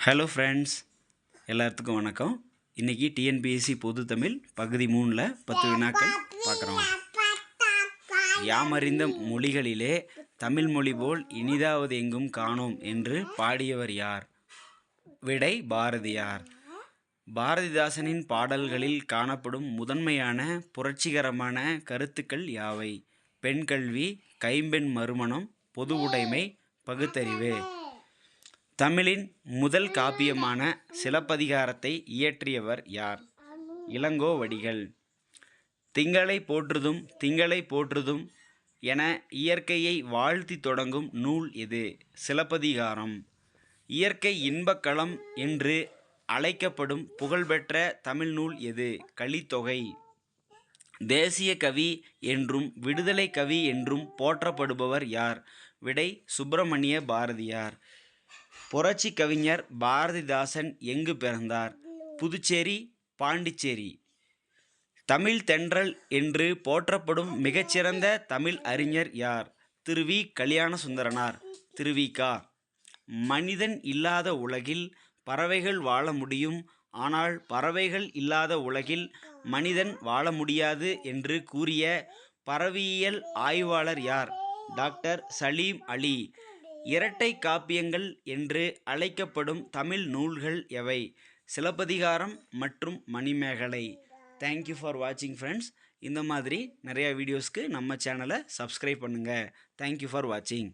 Hello friends, எல்லாத்துக்கும் வணக்கம். இன்றைக்கி டிஎன்பிஎஸ்சி பொது தமிழ் பகுதி 3ல் 10 வினாக்கள் பார்க்குறோம். யாமறிந்த மொழிகளிலே தமிழ் மொழி போல் இனிதாவது எங்கும் காணோம் என்று பாடியவர் யார்? விடை பாரதியார். பாரதிதாசனின் பாடல்களில் காணப்படும் முதன்மையான புரட்சிகரமான கருத்துக்கள் யாவை? பெண் கல்வி, கைம்பெண் மறுமணம், பொது உடைமை, பகுத்தறிவு. தமிழின் முதல் காப்பியமான சிலப்பதிகாரத்தை இயற்றியவர் யார்? இளங்கோவடிகள். திங்களை போற்றுதும் திங்களை போற்றுதும் என இயற்கையை வாழ்த்தி தொடங்கும் நூல் எது? சிலப்பதிகாரம். இயற்கை இன்பக்களம் என்று அழைக்கப்படும் புகழ்பெற்ற தமிழ் நூல் எது? கலித்தொகை. தேசிய கவி என்றும் விடுதலை கவி என்றும் போற்றப்படுபவர் யார்? விடை சுப்பிரமணிய பாரதியார். புரட்சி கவிஞர் பாரதிதாசன் எங்கு பிறந்தார்? புதுச்சேரி, பாண்டிச்சேரி. தமிழ் தென்றல் என்று போற்றப்படும் மிகச்சிறந்த தமிழ் அறிஞர் யார்? திரு வி. கல்யாண சுந்தரனார். திரு வி. க. மனிதன் இல்லாத உலகில் பறவைகள் வாழ முடியும், ஆனால் பறவைகள் இல்லாத உலகில் மனிதன் வாழ முடியாது என்று கூறிய பறவையியல் ஆய்வாளர் யார்? டாக்டர் சலீம் அலி. இரட்டை காப்பியங்கள் என்று அழைக்கப்படும் தமிழ் நூல்கள் எவை? சிலப்பதிகாரம் மற்றும் மணிமேகலை. தேங்க்யூ ஃபார் வாட்சிங் ஃப்ரெண்ட்ஸ். இந்த மாதிரி நிறையா வீடியோஸ்க்கு நம்ம சேனலை சப்ஸ்கிரைப் பண்ணுங்கள். தேங்க்யூ ஃபார் வாட்சிங்.